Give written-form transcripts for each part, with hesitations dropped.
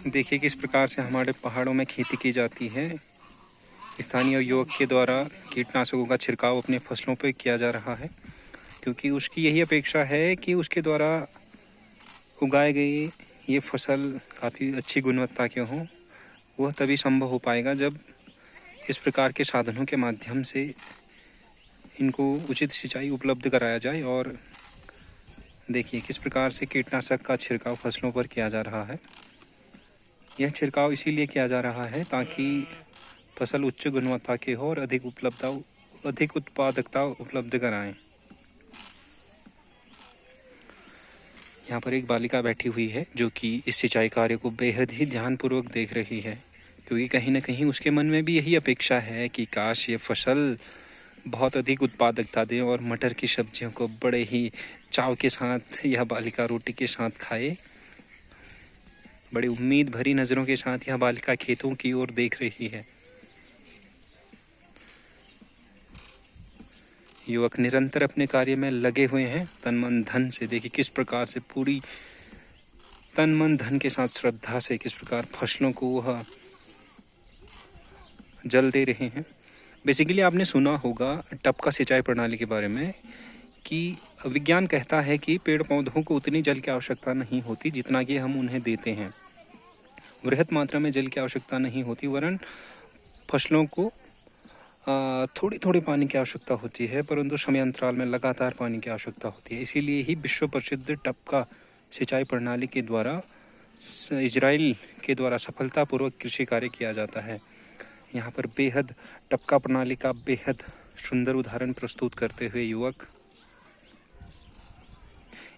देखिए किस प्रकार से हमारे पहाड़ों में खेती की जाती है। स्थानीय युवक के द्वारा कीटनाशकों का छिड़काव अपने फसलों पर किया जा रहा है, क्योंकि उसकी यही अपेक्षा है कि उसके द्वारा उगाए गए ये फसल काफ़ी अच्छी गुणवत्ता के हों। वह तभी संभव हो पाएगा जब इस प्रकार के साधनों के माध्यम से इनको उचित सिंचाई उपलब्ध कराया जाए। और देखिए किस प्रकार से कीटनाशक का छिड़काव फसलों पर किया जा रहा है। यह छिड़काव इसीलिए किया जा रहा है ताकि फसल उच्च गुणवत्ता के हो और अधिक उत्पादकता उपलब्ध कराएं। यहाँ पर एक बालिका बैठी हुई है जो कि इस सिंचाई कार्य को बेहद ही ध्यानपूर्वक देख रही है, क्योंकि कहीं ना कहीं उसके मन में भी यही अपेक्षा है कि काश ये फसल बहुत अधिक उत्पादकता दे और मटर की सब्जियों को बड़े ही चाव के साथ यह बालिका रोटी के साथ खाए। बड़ी उम्मीद भरी नज़रों के साथ यह बालिका खेतों की ओर देख रही है। युवक निरंतर अपने कार्य में लगे हुए हैं तन मन धन से। देखिए किस प्रकार से पूरी तन मन धन के साथ श्रद्धा से किस प्रकार फसलों को वह जल दे रहे हैं। बेसिकली आपने सुना होगा टपका सिंचाई प्रणाली के बारे में कि विज्ञान कहता है कि पेड़ पौधों को उतनी जल की आवश्यकता नहीं होती जितना कि हम उन्हें देते हैं। वृहत मात्रा में जल की आवश्यकता नहीं होती, वरन फसलों को थोड़ी थोड़ी पानी की आवश्यकता होती है, परंतु समयांतराल में लगातार पानी की आवश्यकता होती है। इसीलिए ही विश्व प्रसिद्ध टपका सिंचाई प्रणाली के द्वारा इजराइल के द्वारा सफलतापूर्वक कृषि कार्य किया जाता है। यहाँ पर टपका प्रणाली का बेहद सुंदर उदाहरण प्रस्तुत करते हुए युवक,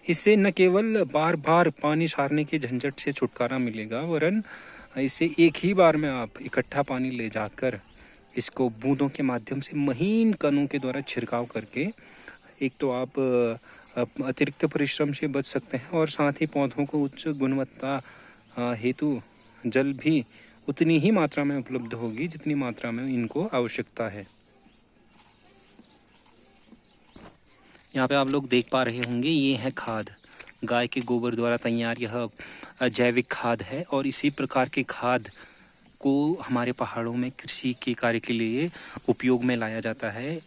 इससे न केवल बार बार पानी सारने के झंझट से छुटकारा मिलेगा, वरन इससे एक ही बार में आप इकट्ठा पानी ले जाकर इसको बूंदों के माध्यम से महीन कणों के द्वारा छिड़काव करके एक तो आप अतिरिक्त परिश्रम से बच सकते हैं और साथ ही पौधों को उच्च गुणवत्ता हेतु जल भी उतनी ही मात्रा में उपलब्ध होगी जितनी मात्रा में इनको आवश्यकता है। यहाँ पे आप लोग देख पा रहे होंगे ये है खाद, गाय के गोबर द्वारा तैयार यह जैविक खाद है। और इसी प्रकार के खाद को हमारे पहाड़ों में कृषि के कार्य के लिए उपयोग में लाया जाता है।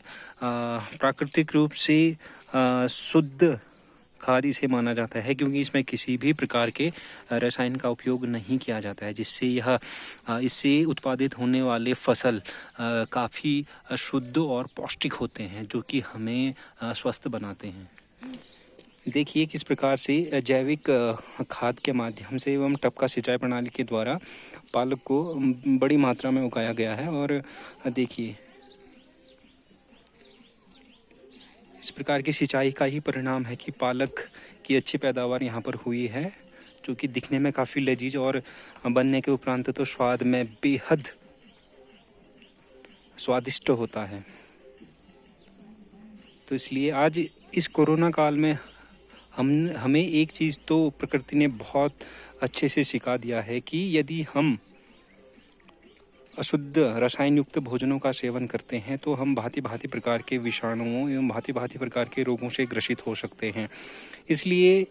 प्राकृतिक रूप से शुद्ध खाद इसे माना जाता है, क्योंकि इसमें किसी भी प्रकार के रसायन का उपयोग नहीं किया जाता है, जिससे इससे उत्पादित होने वाले फसल काफ़ी शुद्ध और पौष्टिक होते हैं, जो कि हमें स्वस्थ बनाते हैं। देखिए किस प्रकार से जैविक खाद के माध्यम से एवं टपका सिंचाई प्रणाली के द्वारा पालक को बड़ी मात्रा में उगाया गया है। और देखिए इस प्रकार की सिंचाई का ही परिणाम है कि पालक की अच्छी पैदावार यहाँ पर हुई है, जो कि दिखने में काफ़ी लजीज और बनने के उपरांत तो स्वाद में बेहद स्वादिष्ट होता है। तो इसलिए आज इस कोरोना काल में हमें एक चीज़ तो प्रकृति ने बहुत अच्छे से सिखा दिया है कि यदि हम अशुद्ध रसायन युक्त भोजनों का सेवन करते हैं तो हम भांति भांति प्रकार के विषाणुओं एवं भांति भांति प्रकार के रोगों से ग्रसित हो सकते हैं। इसलिए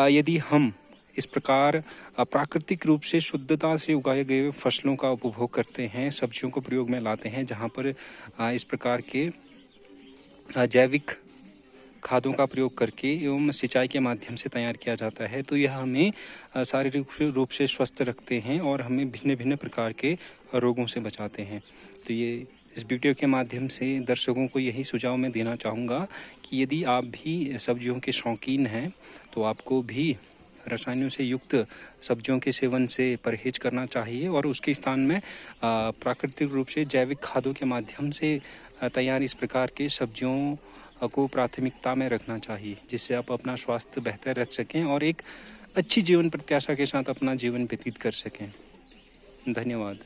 यदि हम इस प्रकार प्राकृतिक रूप से शुद्धता से उगाए गए फसलों का उपभोग करते हैं, सब्जियों को प्रयोग में लाते हैं जहाँ पर इस प्रकार के जैविक खादों का प्रयोग करके एवं सिंचाई के माध्यम से तैयार किया जाता है, तो यह हमें शारीरिक रूप से स्वस्थ रखते हैं और हमें भिन्न भिन्न प्रकार के रोगों से बचाते हैं। तो ये इस वीडियो के माध्यम से दर्शकों को यही सुझाव मैं देना चाहूँगा कि यदि आप भी सब्जियों के शौकीन हैं तो आपको भी रसायनों से युक्त सब्जियों के सेवन से परहेज करना चाहिए और उसके स्थान में प्राकृतिक रूप से जैविक खादों के माध्यम से तैयार इस प्रकार के सब्जियों को प्राथमिकता में रखना चाहिए, जिससे आप अपना स्वास्थ्य बेहतर रख सकें और एक अच्छी जीवन प्रत्याशा के साथ अपना जीवन व्यतीत कर सकें। धन्यवाद।